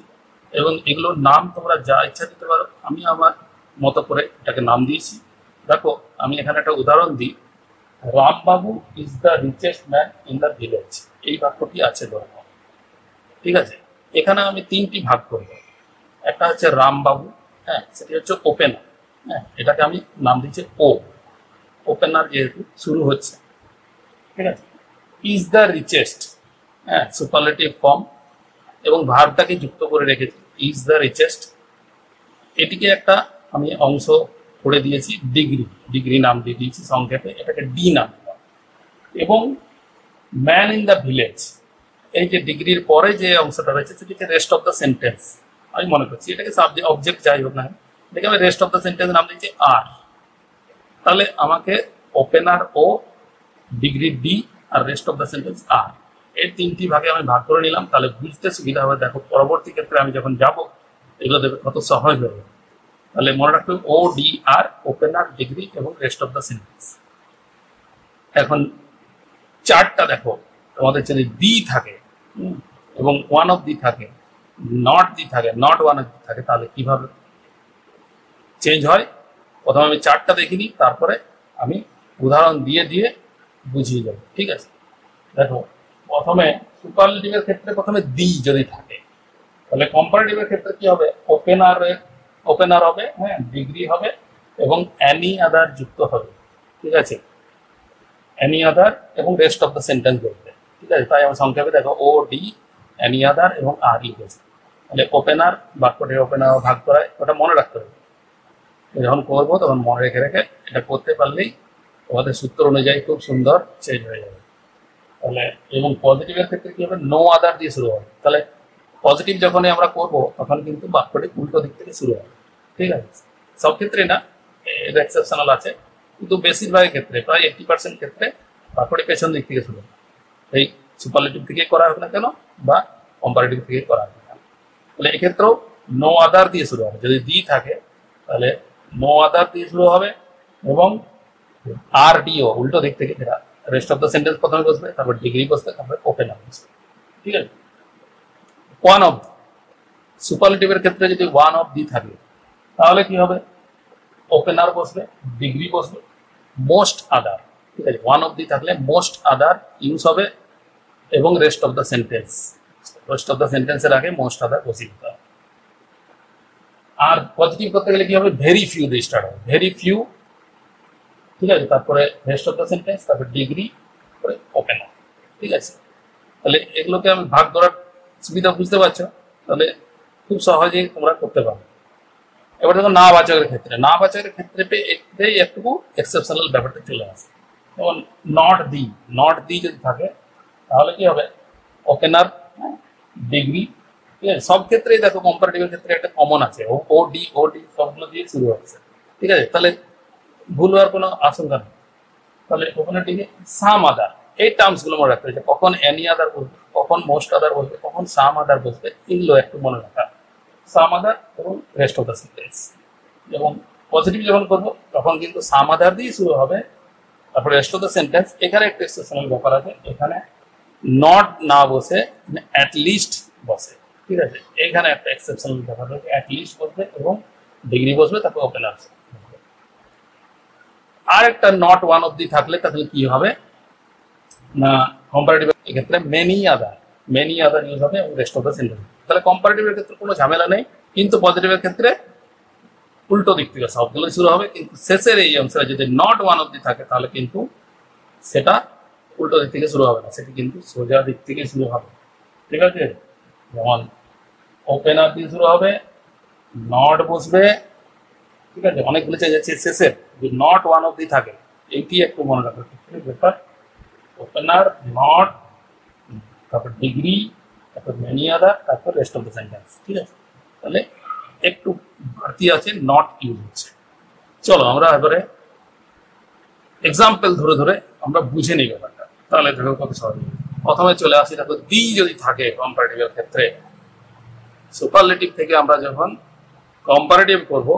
এবং এগুলোর নাম তোমরা যা ইচ্ছা দিতে পারো, আমি আমার মতো করে এটাকে নাম দিয়েছি। দেখো আমি এখানে একটা উদাহরণ দিই, Rambabu is the richest man in the village, এই বাক্যটি আছে ধরো, ঠিক আছে। এখানে আমি 3টি ভাগ করব, একটা হচ্ছে রামবাবু, হ্যাঁ সেটি হচ্ছে ওপেনার, হ্যাঁ এটাকে আমি নাম দিচ্ছি ও, ওপেনার যেহেতু শুরু হচ্ছে, ঠিক আছে। ইজ দ্য রিচেস্ট, হ্যাঁ সুপারলেটিভ ফর্ম, এবং ভার্বটাকে যুক্ত করে রেখেছি, ইজ দ্য রিচেস্ট। এটিকে একটা আমি অংশ করে দিয়েছি ডিগ্রি, ডিগ্রি নাম দিয়ে দিয়েছি সংক্ষেপে, এটাকে ডি নাম দিলাম। এবং ম্যান ইন দ্য ভিলেজ, এই যে ডিগ্রির পরে যে অংশটা রয়েছে সেটিকে রেস্ট অফ দ্য সেন্টেন্স আমি মনে করছি, এটাকে সাবজেক্ট অবজেক্ট যাই হোক না, এটাকে আমি রেস্ট অফ দ্য সেন্টেন্স নাম দিচ্ছি আর। তাহলে আমাকে ওপেনার ও, ডিগ্রি ডি, আর rest of the sentence R, এই 3টি ভাগে আমি ভাগ করে নিলাম, তাহলে বুঝতে সুবিধা হবে। দেখো পরবর্তী ক্ষেত্রে আমি যখন যাব এগুলো দেখবে কত সহজ হবে। তাহলে মনে রাখবে ও, ডি, আর, ওপেনার, ডিগ্রি এবং রেস্ট অফ দ্য সেন্টেন্স। এখন চারটা দেখো তোমাদের যদি দি থাকে এবং ওয়ান অফ দি থাকে, নট দি থাকে, নট ওয়ান অফ দি থাকে, তাহলে কিভাবে চেঞ্জ হয়? প্রথমে আমি চারটা দেখিনি, তারপরে আমি উদাহরণ দিয়ে দিয়ে বুঝিয়ে যাব। ঠিক আছে, দেখো প্রথমে সুপারলেটিভের ক্ষেত্রে প্রথমে দি যদি থাকে, তাহলে কম্পারেটিভের ক্ষেত্রে কি হবে? ওপেনার হবে, হ্যাঁ, ডিগ্রি হবে এবং অ্যানি আদার যুক্ত হবে। ঠিক আছে, অ্যানি আদার এবং রেস্ট অফ দ্য সেন্টেন্স বলবে। ঠিক আছে, তাই আমার সংক্ষেপে দেখো ও ডি অ্যানি আদার এবং আর লিখেছে। তাহলে ওপেনার বাক্যটির ওপেনার ভাগ করায়, ওটা মনে রাখতে হবে। যখন করবো তখন মনে রেখে রেখে এটা করতে পারলেই তোমাদের সূত্র অনুযায়ী খুব সুন্দর চেঞ্জ হয়ে যাবে। তাহলে এবং পজিটিভের ক্ষেত্রে কি হবে? নো আদার দিয়ে শুরু হবে। তাহলে পজিটিভ যখনই আমরা করবো তখন কিন্তু বাক্যটি উল্টো দিক থেকে শুরু হবে। ঠিক আছে, সব ক্ষেত্রে না, এর এক্সেপশনাল আছে, কিন্তু বেশিরভাগের ক্ষেত্রে প্রায় 80% ক্ষেত্রে বাক্যটি পেছন দিক থেকে শুরু হবে। এই সুপারলেটিভ থেকে করা হোক না কেন বা কম্পারেটিভ থেকে করা হোক না কেন। তাহলে এক্ষেত্রেও নো আদার দিয়ে শুরু হবে। যদি দি থাকে তাহলে নো আদার দিয়ে শুরু হবে এবং আর ডিও উল্টো দিক থেকে, যেটা রেস্ট অফ দ্য সেন্টেন্স প্রথমে বসবে, তারপর ডিগ্রি বসবে, তারপরে ওপেন আপ বসবে। ঠিক আছে, ওয়ান অফ সুপারলেটিভের ক্ষেত্রে যদি ওয়ান অফ দি থাকে তাহলে কি হবে? ওপেনার বসবে, ডিগ্রি বসবে, মোস্ট আদার। ঠিক আছে, ওয়ান অফ দি থাকলে মোস্ট আদার ইউজ হবে এবং রেস্ট অফ দ্য সেন্টেন্সের আগে মোস্ট আদার বসিয়ে দিতে হবে। আর পজিটিভ করতে গেলে কি হবে? ভেরি ফিউ দিয়ে স্টার্ট হবে, ভেরি ফিউ। ঠিক আছে, তারপরে রেস্ট অফ দ্য সেন্টেন্স, তারপরে ডিগ্রি, তারপরে ওপেনার। ঠিক আছে, তাহলে এগুলোকে আমি ভাগ করার সুবিধা বুঝতে পারছো, তাহলে খুব সহজেই তোমরা করতে পারো। এবার দেখো না বাচকের ক্ষেত্রে, না বাচকের ক্ষেত্রে একটু এক্সেপশনাল ব্যাপারটা চলে আসে। যেমন নট দি যদি থাকে তাহলে কি হবে? Opener, degree. ঠিক আছে, সব ক্ষেত্রেই দেখো কম্পারেটিভের ক্ষেত্রে একটা কমন আছে, ও ডি সবগুলো দিয়ে শুরু হচ্ছে। ঠিক আছে, তাহলে ভুল হওয়ার কোনো আশঙ্কা নেই। তাহলে ওখানে ডিগ্রি, সাম আদার, এই টার্মস গুলো মনে রাখতে হবে। কখন অ্যানি আদার বসবে, কখন মোস্ট আদার বসবে, কখন সাম আদার বসবে, এগুলো একটু মনে রাখা। সাম আদার এবং রেস্ট অফ দ্য সেন্টেন্স। এবং পজিটিভ যখন করবো তখন কিন্তু সাম আদার দিয়ে শুরু হবে, তারপরে রেস্ট অফ দ্য সেন্টেন্স। এখানে একটা এক্সেপশনাল ব্যাপার আছে, এখানে নট না বসে অ্যাটলিস্ট বসে। ঠিক আছে, এখানে একটা এক্সেপশনাল ব্যাপার আছে, অ্যাটলিস্ট বসবে এবং ডিগ্রি বসবে, তারপর ওপেন আসবে। আর একটা নট ওয়ান অফ দি থাকলে তাহলে কি হবে না, কম্পারেটিভ ক্ষেত্রে মেনি আদার ইউজ হবে এবং রেস্ট অফ দ্য সেন্টেন্স। তাহলে কম্পারেটিভের ক্ষেত্রে কোনো ঝামেলা নেই, কিন্তু পজিটিভের ক্ষেত্রে উল্টো দিক থেকে সবগুলো শুরু হবে, কিন্তু শেষের এই অংশটা যদি নট ওয়ান অফ দি থাকে তাহলে কিন্তু সেটা উল্টো দিক থেকে শুরু হবে না, সেটি কিন্তু সোজা দিক থেকে শুরু হবে। ঠিক আছে, যেমন ওপেনার দিয়ে শুরু হবে, নট বসবে। ঠিক আছে, অনেকগুলো চেঞ্জ আছে শেষে যদি নট ওয়ান অফ দি থাকে, এইটি একটু মনে রাখবে ব্যাপার। ওপেনার, নট, তারপর ডিগ্রি, তারপর মেনি আদার, তারপর রেস্ট অফ দ্য সেন্টেন্স। ঠিক আছে, তাহলে একটু বাড়তি আছে, নট ইউজ হচ্ছে। চলো আমরা এবারে এক্সাম্পল ধরে ধরে আমরা বুঝে নিই ব্যাপারটা, তাহলে দেখো কত সহজ। প্রথমে চলে আসি, দেখো দি যদি থাকে কম্পারেটিভের ক্ষেত্রে, সুপারলেটিভ থেকে আমরা যখন কম্পারেটিভ করব,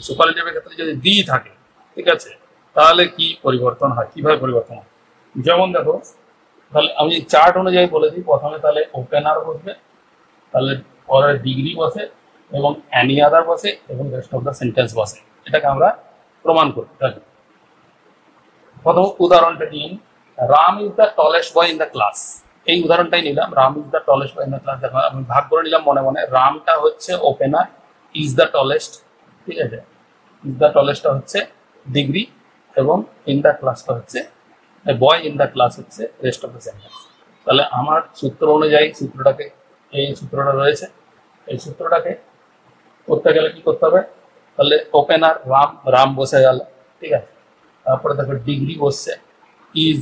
সুপারলেটিভের ক্ষেত্রে যদি দি থাকে, ঠিক আছে, তাহলে কি পরিবর্তন হয়, কিভাবে পরিবর্তন হয়? যেমন দেখো, তাহলে আমি চার্ট অনুযায়ী বলে দিই, প্রথমে তাহলে ওপেনার বসবে, তাহলে পরে ডিগ্রি বসে এবং অ্যানি আদার বসে এবং রেস্ট অফ দ্য সেন্টেন্স বসে। এটাকে আমরা প্রমাণ করি। প্রথম উদাহরণটা নিয়ে, Ram is the tallest boy in the class. এই উদাহরণটাই নিলাম, Ram is the tallest boy in the class. দেখো আমি ভাগ করে নিলাম মনে মনে, রামটা হচ্ছে ওপেনার, ইজ দ্য টলেস্ট, ঠিক আছে, ইজ দ্য টলেস্টটা হচ্ছে ডিগ্রি এবং ইন দ্য ক্লাসটা হচ্ছে, বয় ইন দ্য ক্লাস হচ্ছে রেস্ট অফ দ্য সেন্টেন্স। তাহলে আমার সূত্র অনুযায়ী সূত্রটাকে, এই সূত্রটা রয়েছে, এই সূত্রটাকে করতে গেলে কি করতে হবে? তাহলে ওপেনার রাম বসে গেল, ঠিক আছে, তারপরে দেখো ডিগ্রি বসছে, ইজ,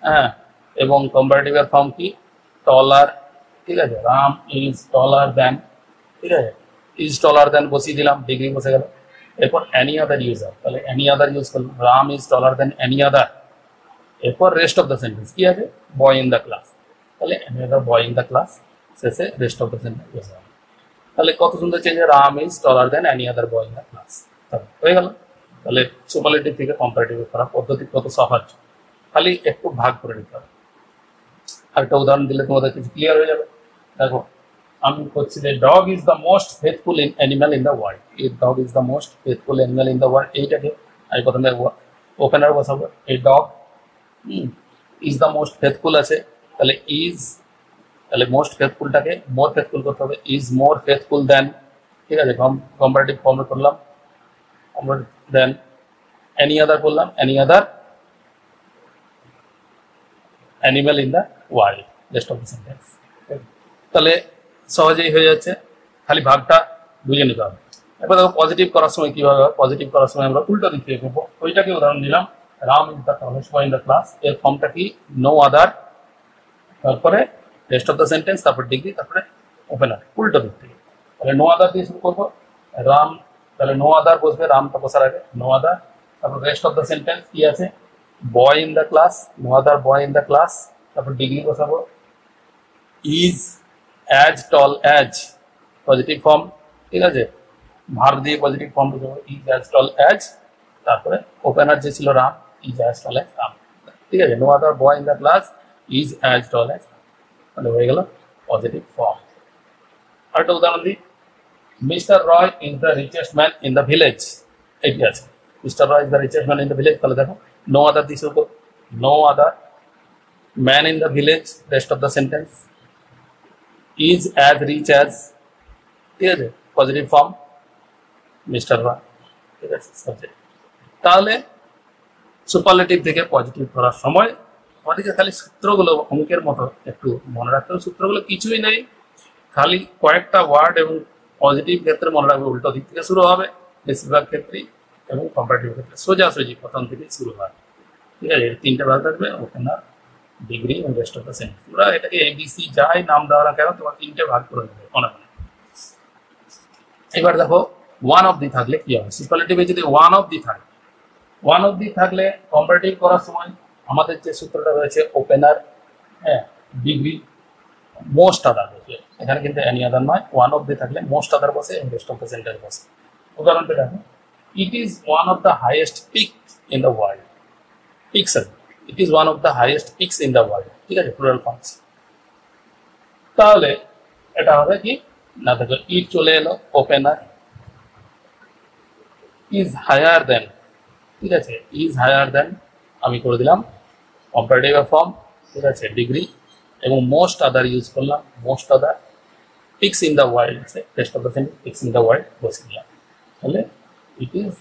হ্যাঁ, এবং কম্পারেটিভের ফর্ম কি? টলার, ঠিক আছে, রাম ইজ টলার দেন, ঠিক আছে, ইজ টলার দেন বসিয়ে দিলাম, ডিগ্রি বসে গেল। এরপর এনি আদার ইউজার, তাহলে এনি আদার ইউজ করলাম, Ram is taller than any other. এরপর রেস্ট অফ দ্য সেন্টেন্স কি আছে? বয় ইন দ্য ক্লাস, তাহলে any other boy in the class, শেষে রেস্ট অফ দ্য সেন্টেন্স। তাহলে কত সুন্দর change, Ram is taller than any other boy in the class, হয়ে গেল। তাহলে সুপারলেটিভ থেকে কম্পারেটিভ করা পদ্ধতি কত সহজ, খালি একটু ভাগ করে নিতে হবে। আরেকটা উদাহরণ দিলে তোমাদের কিছু ক্লিয়ার হয়ে যাবে। দেখো আমি করছি যে dog is the most faithful animal in the world. এই dog is the most faithful animal in the world, এইটাকে আমি প্রথমে ওপেনার বসাবো। এই dog is the most faithful আছে, তাহলে ইজ, তাহলে মোস্ট ফেথফুলটাকে মোর ফেথফুল করতে হবে, ইজ মোর ফেথফুল দেন, ঠিক আছে, কম্পারেটিভ ফর্মে করলাম। দেন এনি আদার করলাম, any other animal in the world, rest of the sentence. তাহলে সহজেই হয়ে যাচ্ছে, খালি ভাগটা বুঝে নিতে হবে। এবার দেখো পজিটিভ করার সময় কিভাবে হয়। পজিটিভ করার সময় আমরা উল্টো দিক থেকে করবো। ওইটাকে উদাহরণ দিলাম, Ram is the tallest boy in the class. এর ফর্মটা কি, নো আদার, তারপরে রেস্ট অফ দ্য সেন্টেন্স, তারপর ডিগ্রি, তারপরে ওপেনার, উল্টো দিক থেকে। তাহলে নো আদার দিয়ে শুরু করবো, রাম, তাহলে নো আদার বসবে, রামটা বসার আগে নো আদার, তারপর রেস্ট অফ দ্য সেন্টেন্স কি আছে, boy in the class, no other boy in the class, তারপর ডিগ্রি বসাবো, is as tall as, positive form, ঠিক আছে, ভার্ব দিয়ে পজিটিভ ফর্ম বসাবো, ইজ অ্যাজ টল অ্যাজ, তারপরে ওপেনার যে ছিল Ram, is as tall as Ram, ঠিক আছে, no other boy in the class, is as tall as, মানে হয়ে গেল পজিটিভ ফর্ম। আরেকটা উদাহরণ দিই, Mr Roy is the richest man in the village, এটি আছে, Mr Roy is the richest man in the village. তাহলে দেখো নো আদার দিয়ে শুরু করো, no other man in the village, rest of the sentence, is as rich as, ঠিক আছে, positive form, mister রয়, ঠিক আছে, সাবজেক্ট। তাহলে সুপারলেটিভ থেকে পজিটিভ করার সময় আমাদেরকে খালি সূত্রগুলো অঙ্কের মতো একটু মনে রাখতে হবে। সূত্রগুলো কিছুই নেই, খালি কয়েকটা ওয়ার্ড, এবং পজিটিভ ক্ষেত্রে মনে রাখবে উল্টো দিক থেকে শুরু হবে বেশিরভাগ ক্ষেত্রেই, এবং কম্পারেটিভ ক্ষেত্রে সোজাসুজি প্রথম থেকে শুরু হয়, ঠিক আছে। এর তিনটা ভাগ থাকবে, ওপেনার, ডিগ্রি এবং রেস্ট অফ দ্য সেন্টেন্স। তোমরা এটাকে এবিসি যাই নাম দেওয়া না কেন, তোমার তিনটে ভাগ করে দেবে মনে মনে। এবার দেখো ওয়ান অফ দি থাকলে কি হবে, সুপারলেটিভে যদি ওয়ান অফ দি থাকে, ওয়ান অফ দি থাকলে কম্পারেটিভ করার সময় আমাদের যে সূত্রটা রয়েছে, ওপেনার, হ্যাঁ, ডিগ্রি, মোস্ট আদার বসে, এখানে কিন্তু এনি আদার নয়, ওয়ান অফ দি থাকলে মোস্ট আদার বসে এবং রেস্ট অফ দ্য সেন্টেন্স বসে। উদাহরণটা দেখো, it is one of the highest peak in the world, peaks আছে, it is one of the highest peaks in the world, ঠিক আছে, প্লুরাল ফর্মস। তাহলে এটা হবে কি না, দেখো ইট চলে এলো, ওপেনার, ইজ হায়ার দেন, ঠিক আছে, ইজ হায়ার দেন আমি করে দিলাম কম্পারেটিভ ফর্ম, ঠিক আছে, ডিগ্রি, এবং মোস্ট আদার ইউজ করলাম, most other, peaks in the world আছে, rest of the sentence, peaks in the world বসে দিলাম। তাহলে it is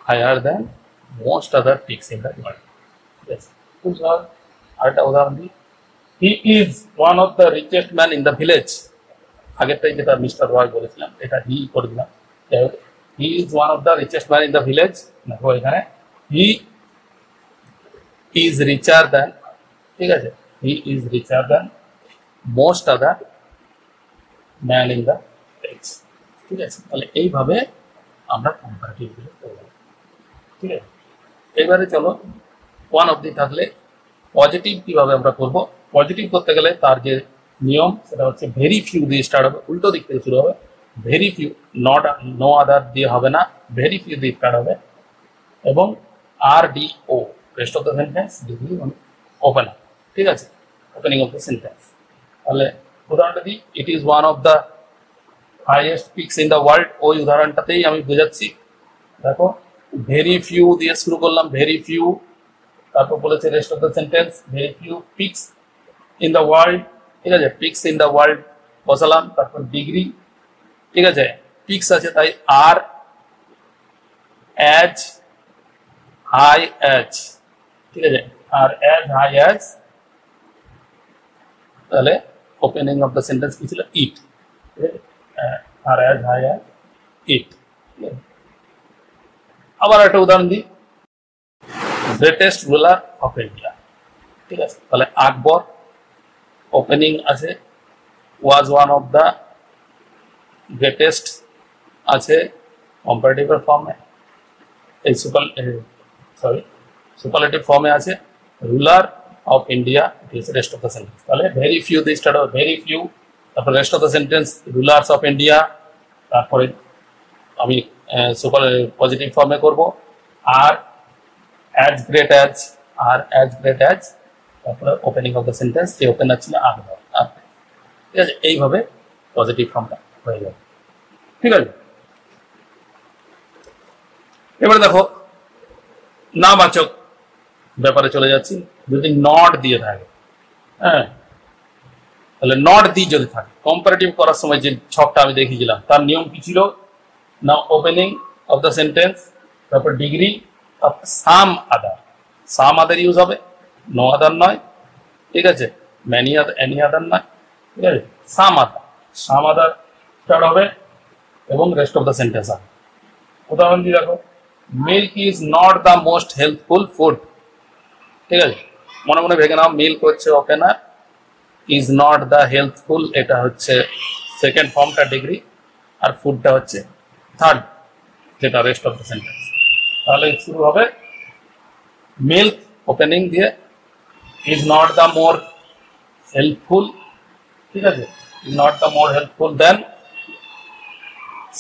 higher than most other peaks in the world, ঠিক আছে। আরেকটা উদাহরণ দিই, he is one of the richest man in the village, আগেরটাই যেটা মিস্টার রয় বলেছিলাম, এটা হি করে দিলাম। He is one of the richest man in the village, দেখো এখানে হি ইজ রিচার দেন, ঠিক আছে, he is richer than most other man in the village, ঠিক আছে। তাহলে এইভাবে আমরা কম্পারেটিভ গুলো করব, ঠিক আছে। এবারে চলো ওয়ান অফ দি থাকলে পজিটিভ কিভাবে আমরা করব। পজিটিভ করতে গেলে তার যে নিয়ম সেটা হচ্ছে ভেরি ফিউ দিয়ে স্টার্ট হবে, উল্টো দিক থেকে শুরু হবে, very few, not, no other দিয়ে হবে না, ভেরি ফিউ দিয়ে স্টার্ট হবে, এবং R D O, rest of the sentence, degree, opener, ঠিক আছে, ওপেনিং অফ দ্য সেন্টেন্স। তাহলে উদাহরণটা দিই, it is one of the highest peaks in the world, ওই উদাহরণটাতেই আমি বোঝাচ্ছি। দেখো ভেরি ফিউ দিয়ে শুরু করলাম, ভেরি ফিউ, তারপর বলেছে rest of the sentence, very few peaks in the world, ঠিক আছে, পিকস ইন দ্য ওয়ার্ল্ড বসালাম, তারপর ডিগ্রি, ঠিক আছে, পিকস আছে তাই আর অ্যাজ হাই অ্যাজ, ঠিক আছে, আর অ্যাজ হাই অ্যাজ, তাহলে ওপেনিং অফ দ্য সেন্টেন্স কি ছিল, ইট, ঠিক আছে, আর অ্যাজ হাই অ্যাজ ইট। আবার একটা উদাহরণ দিই, গ্রেটেস্ট রুলার অফ ইন্ডিয়া, ঠিক আছে, তাহলে আকবর, ওপেনিং আছে was one of the greatest আছে কম্পারেটিভ ফর্মে, এই সুপারলেটিভ ফর্মে আছে ruler of India, rest of the sentence. তাহলে ভেরি ফিউ দিয়ে স্টার্ট হবে, ভেরি ফিউ, তারপর rest of the sentence rulers of India, তারপরে আমি সুপার পজিটিভ ফর্মে করব আর অ্যাজ গ্রেট অ্যাজ, আর অ্যাজ গ্রেট অ্যাজ, তারপরে ওপেনিং অফ দ্য সেন্টেন্স, যে ওপেনার ছিল আকবর। ঠিক আছে, এইভাবে পজিটিভ ফর্মটা হয়ে যাবে। ঠিক আছে, এবারে দেখো নাবাচক ব্যাপারে চলে যাচ্ছি। যদি নট দিয়ে থাকে, হ্যাঁ, তাহলে নট দিয়ে যদি থাকে, কম্পারেটিভ করার সময় যে ছকটা আমি দেখিয়েছিলাম তার নিয়ম কি ছিল না, ওপেনিং অফ দ্য সেন্টেন্স, তারপর ডিগ্রি, তারপর সাম আদার ইউজ হবে, নো আদার নয়। ঠিক আছে, ম্যানি আদার, এনি আদার নয়। ঠিক আছে, সাম আদার স্টার্ট হবে এবং রেস্ট অফ দ্য সেন্টেন্স হবে। উদাহরণ দিয়ে দেখো, milk is not the most helpful food. ঠিক আছে, মনে মনে ভেঙে নাও, মিল্ক হচ্ছে opener, is not the helpful এটা হচ্ছে সেকেন্ড ফর্মটা ডিগ্রি, আর ফুডটা হচ্ছে থার্ড, যেটা রেস্ট অফ দ্য সেন্টেন্স। তাহলে শুরু হবে মিল্ক ওপেনিং দিয়ে, is not the more helpful. ঠিক আছে, is not the more helpful than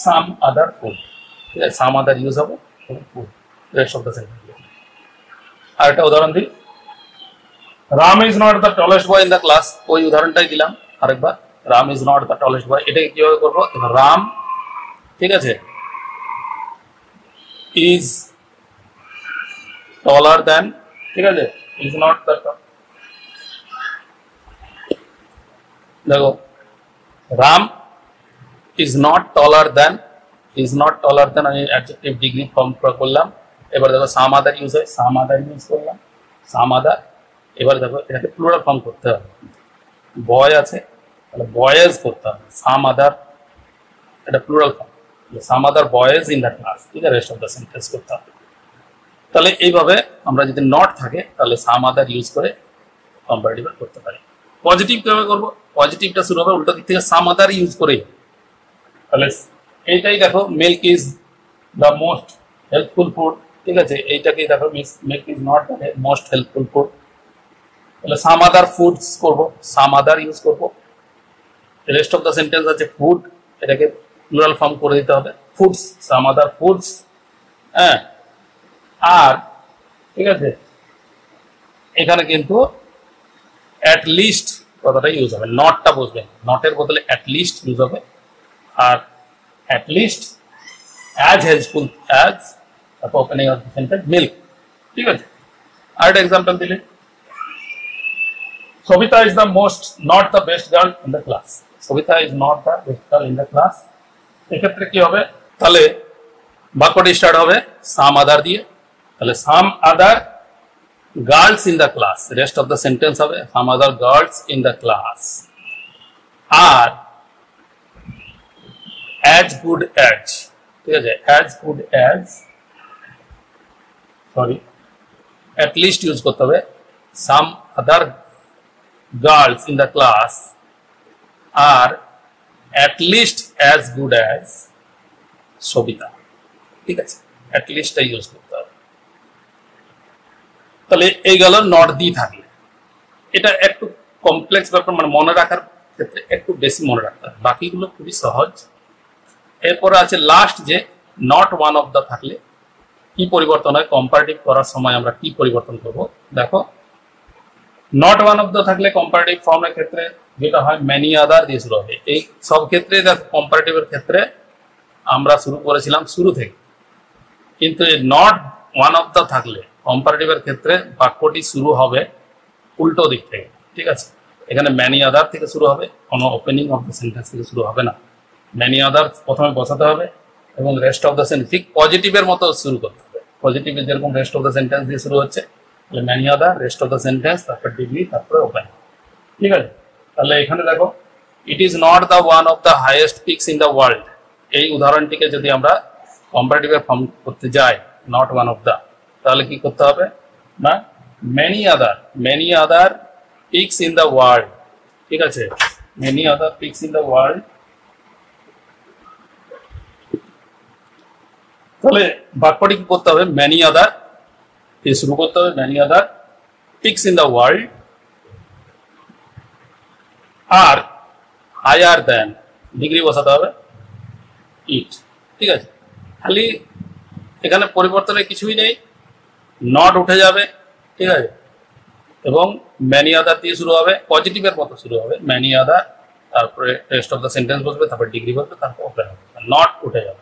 some other food. ঠিক আছে, সাম আদার ইউজ হবে, food rest of the sentence. আর একটা উদাহরণ দিই, Ram is not the tallest boy in the class. ওই উদাহরণটাই দিলাম আরেকবার, Ram is not the tallest boy. এটাকে কিভাবে করবো, রাম, ঠিক আছে, ইজ টলার দেন, ঠিক আছে, ইজ নট দ্য, দেখো রাম ইজ নট টলার দেন, আমি অ্যাডজেক্টিভ ডিগ্রি ফর্ম করলাম। এবার দেখো সাম আদার ইউজ হয়, সাম আদার ইউজ করলাম, সাম আদার। এবার দেখো এটাকে প্লুরাল ফর্ম করতে হবে, বয় আছে তাহলে বয়েজ করতে হবে, সাম আদার, এটা plural form, some other boys in the class. ঠিক আছে, রেস্ট অফ দ্য সেন্টেন্স করতে হবে। তাহলে এইভাবে আমরা যদি নট থাকে তাহলে সাম আদার ইউজ করে কম্পারেটিভ করতে পারি। পজিটিভ কিভাবে করবো, পজিটিভটা শুরু হবে উল্টো দিক থেকে সাম আদার ইউজ করেই। তাহলে এইটাই দেখো, milk is the most helpful food. ঠিক আছে, এইটাকেই দেখো, milk is not the most helpful food. তাহলে সাম আদার ফুডস করবো, সাম আদার ইউজ করবো। রেস্ট অফ দ্য সেন্টেন্স আছে ফুড, এটাকে প্লুরাল ফর্ম করে দিতে হবে, ফুডস, সাম আদার ফুডস। হ্যাঁ, আর ঠিক আছে, এখানে কিন্তু অ্যাট লিস্ট কথাটা ইউজ হবে, নটটা বুঝবেন, নটের বদলে অ্যাট লিস্ট ইউজ হবে। আর at least as helpful, as, তারপর opening of the sentence milk. ঠিক আছে, আর একটা এক্সাম্পল দিলে, Sabita is the most not the best girl in the class. Sabita is not the best girl in the class. এক্ষেত্রে কি হবে, তাহলে বাক্যটি স্টার্ট হবে সাম আদার দিয়ে, তাহলে some other girls in the class, rest of the sentence হবে some other girls in the class. আর অ্যাজ গুড অ্যাজ, ঠিক আছে, as good as, sorry, at least use করতে হবে, some other girls in the class, আর at least as good as Sabita. ঠিক আছে, at লিস্টটা ইউজ করতে হবে। তাহলে এই গেল নট দিয়ে থাকলে। এটা একটু কমপ্লেক্স ব্যাপার, মানে মনে রাখার ক্ষেত্রে একটু বেশি মনে রাখতে হবে, বাকিগুলো খুবই সহজ। এরপরে আছে লাস্ট, যে নট ওয়ান অফ দ্য থাকলে কি পরিবর্তন হয়, কম্পারেটিভ করার সময় আমরা কি পরিবর্তন করব। দেখো, নট ওয়ান অফ দ্য থাকলে কম্পারেটিভ ফর্মের ক্ষেত্রে যেটা হয় মেনি আদার দিয়ে শুরু হবে। এই সব ক্ষেত্রে দেখো, কম্পারেটিভের ক্ষেত্রে আমরা শুরু করেছিলাম শুরু থেকে, কিন্তু এই নট ওয়ান অফ দ্য থাকলে কম্পারেটিভের ক্ষেত্রে বাক্যটি শুরু হবে উল্টো দিক থেকে। ঠিক আছে, এখানে ম্যানি আদার থেকে শুরু হবে, কোনো ওপেনিং অফ দ্য সেন্টেন্স থেকে শুরু হবে না। ম্যানি আদার প্রথমে বসাতে হবে এবং রেস্ট অফ দ্য সেন্টেন্স ঠিক পজিটিভের মতো শুরু করতে হবে। পজিটিভে যেরকম রেস্ট অফ দ্য সেন্টেন্স দিয়ে শুরু হচ্ছে, তাহলে many other, rest of the sentence, তারপর ডিগ্রি, তারপরে ওপেনিং। ঠিক আছে, তাহলে এখানে দেখো, it is not the one of the highest peaks in the world. এই উদাহরণটিকে যদি আমরা কম্পারেটিভে ফর্ম করতে যাই, নট ওয়ান অফ দ্য, তাহলে কি করতে হবে না, many other peaks in the world. ঠিক আছে, many other peaks in the world. তাহলে বাক্যটি কি করতে হবে, মেনি আদার দিয়ে শুরু করতে হবে, many other peaks in the world, আর হায়ার দেন ডিগ্রি বসাতে হবে ইট। ঠিক আছে, খালি এখানে পরিবর্তনের কিছুই নেই, নট উঠে যাবে। ঠিক আছে, এবং many other দিয়ে শুরু হবে, পজিটিভের মতো শুরু হবে, many other, তারপরে রেস্ট অফ দ্য সেন্টেন্স বসবে, তারপর ডিগ্রি বসবে, তারপর ওপেন হবে, নট উঠে যাবে।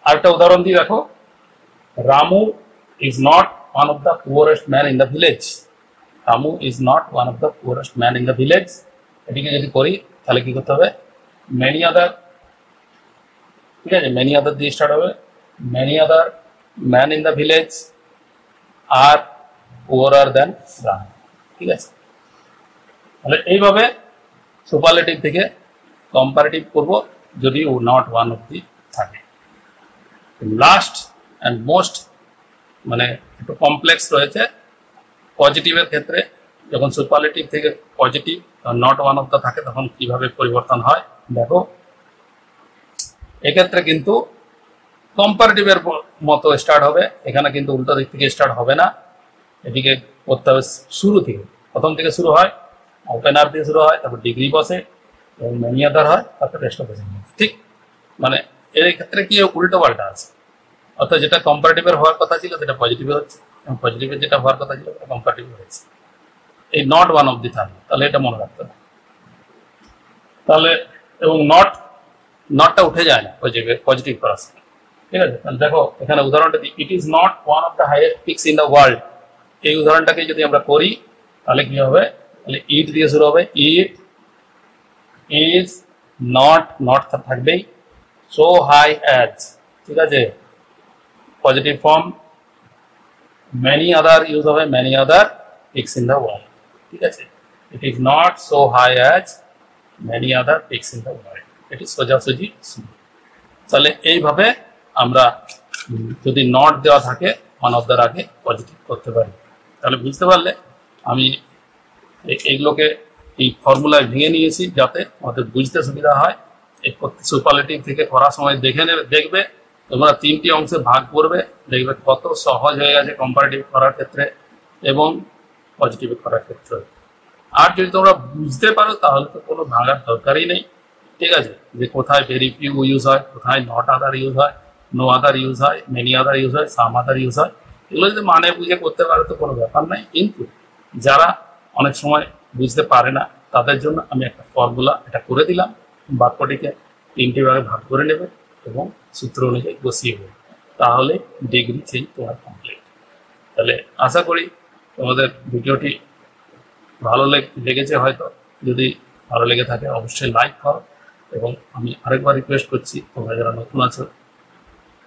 আরেকটা উদাহরণ দিয়ে দেখো, Ramu is not one of the poorest man in the village. Ramu is not one of the poorest man in the village. এটিকে যদি করি তাহলে কি করতে হবে, many other, ঠিক আছে, many other দিয়ে স্টার্ট হবে, many other man in the village are poorer than Ramu, ঠিক আছে। তাহলে এইভাবে সুপারলেটিভ থেকে কম্পারেটিভ করব যদি নট ওয়ান অফ দি থাকে। লাস্ট অ্যান্ড মোস্ট মানে একটু কমপ্লেক্স রয়েছে পজিটিভের ক্ষেত্রে, যখন সুপারলেটিভ থেকে positive not one of the থাকে তখন কিভাবে পরিবর্তন হয় দেখো। এক্ষেত্রে কিন্তু কম্পারেটিভের মতো স্টার্ট হবে, এখানে কিন্তু উল্টো দিক থেকে স্টার্ট হবে না, এদিকে করতে হবে শুরু থেকে, প্রথম থেকে শুরু হয়, ওপেনার দিয়ে শুরু হয়, তারপর ডিগ্রি বসে এবং মেনি আদার হয়, তারপর রেস্ট অফ সেন্টেন্স, ঠিক। মানে এর ক্ষেত্রে কি উল্টো পাল্টা আছে, অর্থাৎ যেটা কম্পারেটিভের হওয়ার কথা ছিল সেটা পজিটিভে হচ্ছে, এবং পজিটিভের যেটা হওয়ার কথা ছিল সেটা কম্পারেটিভ হয়েছে। এই নট ওয়ান অফ দি থাকবে, তাহলে এটা মনে রাখতে হবে। তাহলে এবং নটটা উঠে যায় না পজিটিভ করার সময়, ঠিক আছে। তাহলে দেখো এখানে উদাহরণটা দিই, it is not one of the highest peaks in the world. এই উদাহরণটাকে যদি আমরা করি তাহলে কি হবে, তাহলে ইট দিয়ে শুরু হবে, ইট ইজ নট থাকবেই, সো হাই অ্যাজ, ঠিক আছে, positive form, many other use হবে, many other peaks in the world, ঠিক আছে। It is not so high as many other peaks in the world, এটি সোজাসুজি। তাহলে এইভাবে আমরা যদি নট দেওয়া থাকে ওয়ান অফ দ্য আগে পজিটিভ করতে পারি। তাহলে বুঝতে পারলে আমি এইগুলোকে এই ফর্মুলায় ভেঙে নিয়েছি যাতে আমাদের বুঝতে সুবিধা হয়। এই সুপারলেটিভ থেকে করার সময় দেখবে তোমরা তিনটি অংশে ভাগ করবে, দেখবে কত সহজ হয়ে গেছে কম্পারেটিভ করার ক্ষেত্রে এবং পজিটিভ করার ক্ষেত্রে। আর যদি তোমরা বুঝতে পারো তাহলে তো কোনো ভাঙার দরকারই নেই, ঠিক আছে, যে কোথায় ভেরি ফিউ ইউজ হয়, কোথায় নট আদার ইউজ হয়, নো আদার ইউজ হয়, মেনি আদার ইউজ হয়, সাম আদার ইউজ হয়, এগুলো যদি মানে বুঝে করতে পারো তো কোনো ব্যাপার নাই। কিন্তু যারা অনেক সময় বুঝতে পারে না তাদের জন্য আমি একটা ফর্মুলা এটা করে দিলাম, বাক্যটিকে তিনটি ভাগে ভাগ করে নেবে এবং সূত্র অনুযায়ী বসিয়ে নেবে, তাহলে ডিগ্রি চেঞ্জ তোমার কমপ্লিট। তাহলে আশা করি তোমাদের ভিডিওটি ভালো লেগেছে হয়তো, যদি ভালো লেগে থাকে অবশ্যই লাইক করো এবং আমি আরেকবার রিকোয়েস্ট করছি তোমরা যারা নতুন আছো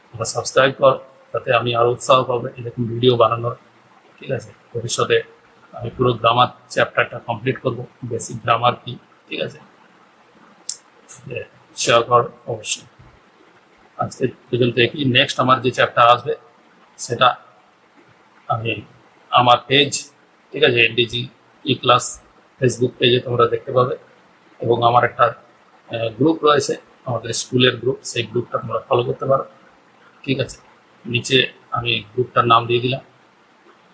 তোমরা সাবস্ক্রাইব করো, তাতে আমি আরও উৎসাহ পাবো এরকম ভিডিও বানানোর, ঠিক আছে। ভবিষ্যতে আমি পুরো গ্রামার চ্যাপ্টারটা কমপ্লিট করবো, বেসিক গ্রামার কি, ঠিক আছে, শেয়ার কর অবশ্যই। আজকে পর্যন্ত একই, নেক্সট আমার যে চ্যাপ্টার আসবে সেটা আমি আমার পেজ, ঠিক আছে, এনডিজি ই ক্লাস ফেসবুক পেজে তোমরা দেখতে পাবে এবং আমার একটা গ্রুপ রয়েছে আমাদের স্কুলের গ্রুপ, সেই গ্রুপটা তোমরা ফলো করতে পারো, ঠিক আছে। নিচে আমি গ্রুপটার নাম দিয়ে দিলাম,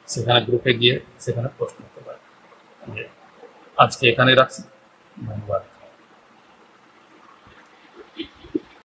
সেখানে গ্রুপে গিয়ে সেখানে পোস্ট করতে পারো। আজকে এখানে রাখছি, ধন্যবাদ।